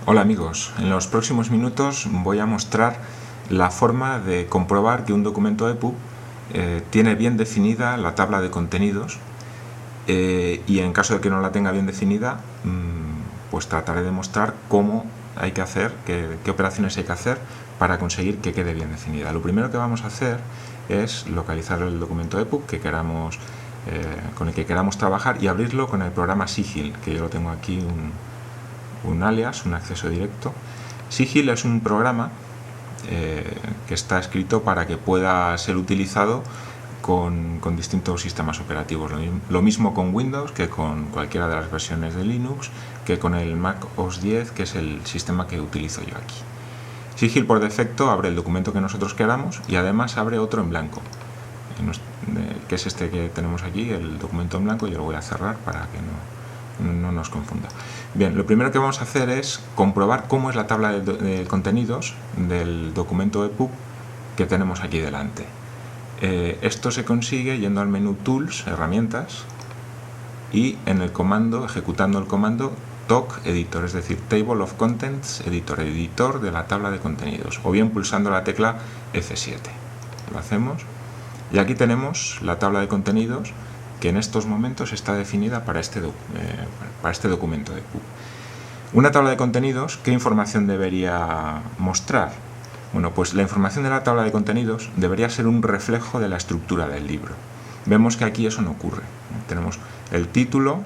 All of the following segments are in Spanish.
Hola amigos, en los próximos minutos voy a mostrar la forma de comprobar que un documento EPUB tiene bien definida la tabla de contenidos y en caso de que no la tenga bien definida, pues trataré de mostrar cómo hay que hacer, qué operaciones hay que hacer para conseguir que quede bien definida. Lo primero que vamos a hacer es localizar el documento EPUB con el que queramos trabajar y abrirlo con el programa Sigil, que yo lo tengo aquí un alias, un acceso directo. Sigil es un programa que está escrito para que pueda ser utilizado con distintos sistemas operativos. Lo mismo con Windows que con cualquiera de las versiones de Linux, que con el Mac OS X, que es el sistema que utilizo yo aquí. Sigil por defecto abre el documento que nosotros queramos y además abre otro en blanco, que es este que tenemos aquí, el documento en blanco. Yo lo voy a cerrar para que no nos confunda. Bien, lo primero que vamos a hacer es comprobar cómo es la tabla de contenidos del documento EPUB que tenemos aquí delante. Esto se consigue yendo al menú Tools, Herramientas, y en el comando, ejecutando el comando TOC Editor, es decir, Table of Contents Editor, editor de la tabla de contenidos, o bien pulsando la tecla F7. Lo hacemos y aquí tenemos la tabla de contenidos que en estos momentos está definida para este documento EPUB. Una tabla de contenidos, ¿qué información debería mostrar? Bueno, pues la información de la tabla de contenidos debería ser un reflejo de la estructura del libro. Vemos que aquí eso no ocurre. Tenemos el título,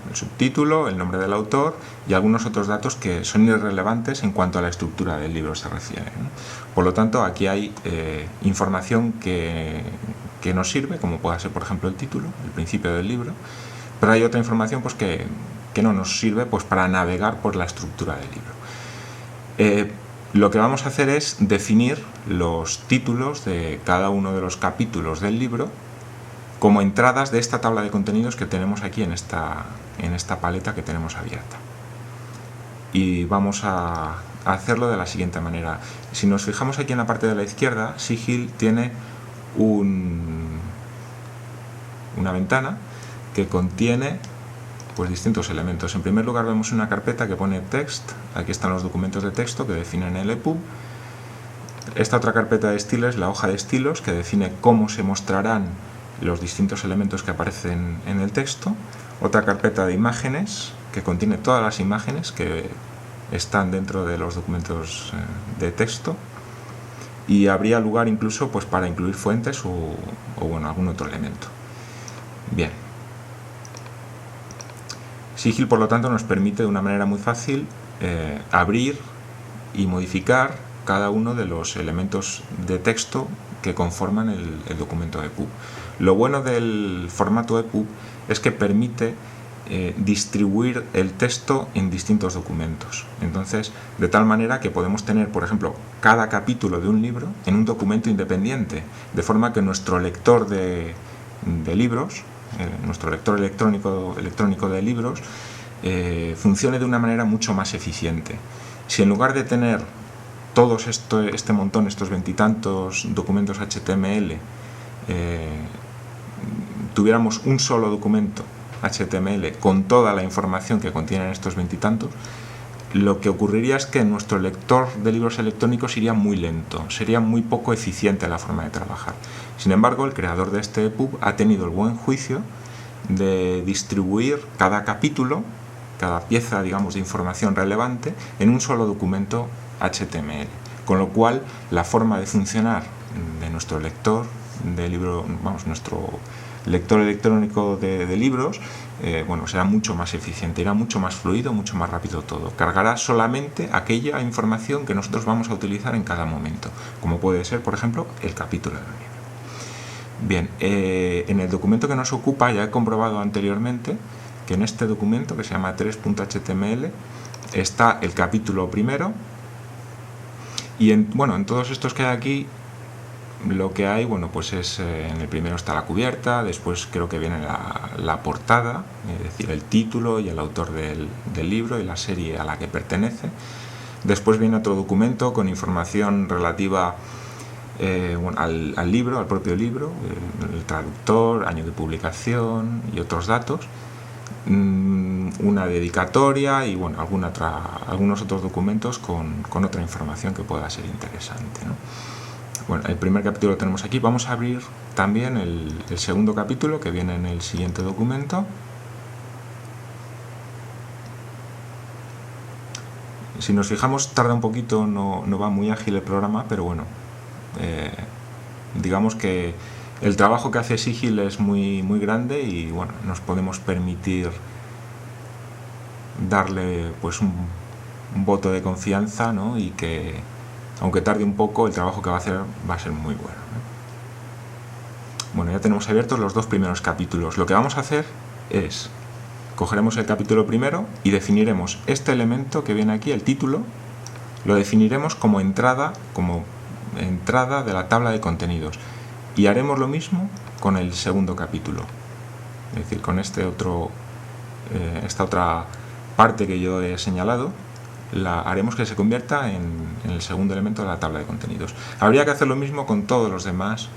el subtítulo, el nombre del autor y algunos otros datos que son irrelevantes en cuanto a la estructura del libro se refiere, ¿no? Por lo tanto, aquí hay información que nos sirve, como pueda ser, por ejemplo, el título, el principio del libro, pero hay otra información pues, que no nos sirve pues, para navegar por la estructura del libro. Lo que vamos a hacer es definir los títulos de cada uno de los capítulos del libro como entradas de esta tabla de contenidos que tenemos aquí en esta paleta que tenemos abierta. Y vamos a hacerlo de la siguiente manera. Si nos fijamos aquí en la parte de la izquierda, Sigil tiene una ventana que contiene pues distintos elementos. En primer lugar vemos una carpeta que pone text, aquí están los documentos de texto que definen el EPUB. Esta otra carpeta de estilos, la hoja de estilos, que define cómo se mostrarán los distintos elementos que aparecen en el texto. Otra carpeta de imágenes que contiene todas las imágenes que están dentro de los documentos de texto, y habría lugar incluso pues, para incluir fuentes o bueno, algún otro elemento. Bien. Sigil, por lo tanto, nos permite de una manera muy fácil abrir y modificar cada uno de los elementos de texto que conforman el documento EPUB. Lo bueno del formato EPUB es que permite distribuir el texto en distintos documentos. Entonces, de tal manera que podemos tener, por ejemplo, cada capítulo de un libro en un documento independiente, de forma que nuestro lector de libros, nuestro lector electrónico de libros, funcione de una manera mucho más eficiente. Si en lugar de tener todos este montón, estos veintitantos documentos HTML, tuviéramos un solo documento HTML con toda la información que contienen estos veintitantos, lo que ocurriría es que nuestro lector de libros electrónicos iría muy lento, sería muy poco eficiente la forma de trabajar. Sin embargo, el creador de este EPUB ha tenido el buen juicio de distribuir cada capítulo, cada pieza, digamos, de información relevante en un solo documento HTML, con lo cual la forma de funcionar de nuestro lector de libro, nuestro lector electrónico de libros, bueno, será mucho más eficiente, irá mucho más fluido, mucho más rápido todo. Cargará solamente aquella información que nosotros vamos a utilizar en cada momento, como puede ser, por ejemplo, el capítulo del libro. Bien, en el documento que nos ocupa ya he comprobado anteriormente que en este documento, que se llama 3.html, está el capítulo primero, y en todos estos que hay aquí, lo que hay, bueno, pues es, en el primero está la cubierta, después creo que viene la portada, es decir, el título y el autor del libro y la serie a la que pertenece. Después viene otro documento con información relativa al libro, al propio libro, el traductor, año de publicación y otros datos. una dedicatoria y bueno, algunos otros documentos con otra información que pueda ser interesante, ¿no? Bueno, el primer capítulo lo tenemos aquí. Vamos a abrir también el segundo capítulo que viene en el siguiente documento. Si nos fijamos, tarda un poquito, no va muy ágil el programa, pero bueno, digamos que el trabajo que hace Sigil es muy grande y bueno, nos podemos permitir darle pues un voto de confianza, ¿no? Y que aunque tarde un poco, el trabajo que va a hacer va a ser muy bueno, ¿no? Bueno, ya tenemos abiertos los dos primeros capítulos. Lo que vamos a hacer es cogeremos el capítulo primero y definiremos este elemento que viene aquí, el título, lo definiremos como entrada de la tabla de contenidos. Y haremos lo mismo con el segundo capítulo, es decir, con esta otra parte que yo he señalado, la haremos que se convierta en el segundo elemento de la tabla de contenidos. Habría que hacer lo mismo con todos los demás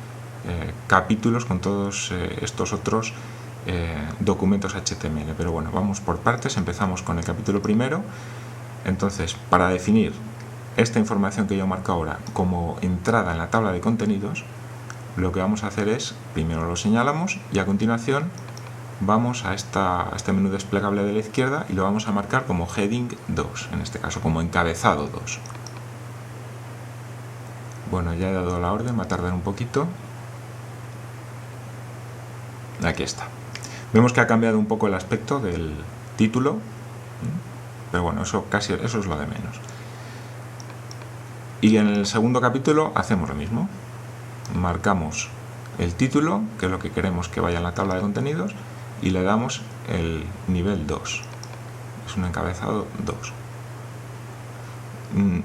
capítulos, con todos estos otros documentos HTML, pero bueno, vamos por partes. Empezamos con el capítulo primero. Entonces, para definir esta información que yo marco ahora como entrada en la tabla de contenidos, lo que vamos a hacer es, primero lo señalamos y a continuación vamos a este menú desplegable de la izquierda y lo vamos a marcar como heading 2, en este caso como encabezado 2. Bueno, ya he dado la orden, va a tardar un poquito. Aquí está. Vemos que ha cambiado un poco el aspecto del título, pero bueno, eso es lo de menos. Y en el segundo capítulo hacemos lo mismo. Marcamos el título, que es lo que queremos que vaya en la tabla de contenidos, y le damos el nivel 2. Es un encabezado 2.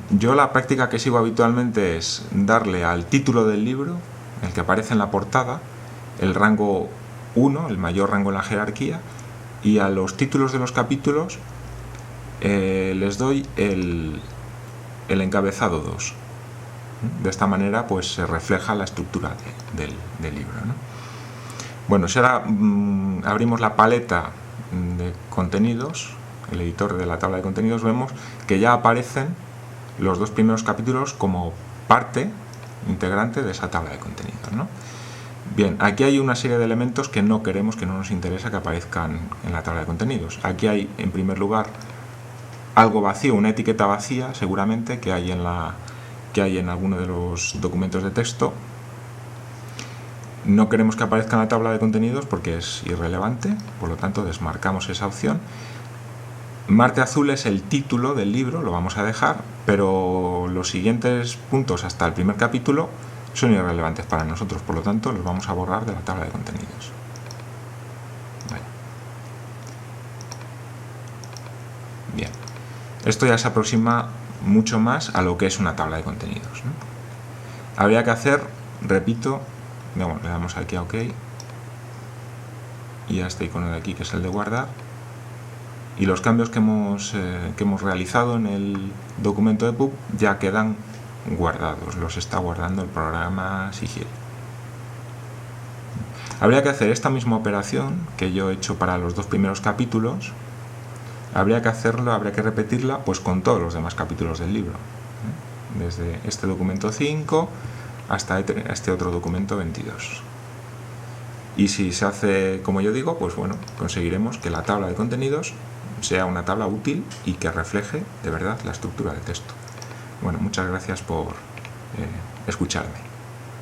Yo la práctica que sigo habitualmente es darle al título del libro, el que aparece en la portada, el rango 1, el mayor rango en la jerarquía, y a los títulos de los capítulos les doy el encabezado 2. De esta manera pues se refleja la estructura del libro, ¿no? Bueno, si ahora abrimos la paleta de contenidos, el editor de la tabla de contenidos, vemos que ya aparecen los dos primeros capítulos como parte integrante de esa tabla de contenidos, ¿no? Bien, aquí hay una serie de elementos que no queremos, que no nos interesa que aparezcan en la tabla de contenidos. Aquí hay, en primer lugar, algo vacío, una etiqueta vacía, seguramente, que hay en alguno de los documentos de texto. No queremos que aparezca en la tabla de contenidos porque es irrelevante, por lo tanto desmarcamos esa opción. Marte azul es el título del libro, lo vamos a dejar, pero los siguientes puntos hasta el primer capítulo son irrelevantes para nosotros, por lo tanto los vamos a borrar de la tabla de contenidos. Vale. Bien, esto ya se aproxima mucho más a lo que es una tabla de contenidos, ¿no? Habría que hacer, repito, bueno, le damos aquí a OK y a este icono de aquí que es el de guardar, y los cambios que hemos realizado en el documento de EPUB ya quedan guardados, los está guardando el programa Sigil. Habría que hacer esta misma operación que yo he hecho para los dos primeros capítulos, habría que repetirla pues con todos los demás capítulos del libro, desde este documento 5 hasta este otro documento 22. Y si se hace como yo digo, pues bueno, conseguiremos que la tabla de contenidos sea una tabla útil y que refleje de verdad la estructura de texto. Bueno, muchas gracias por escucharme.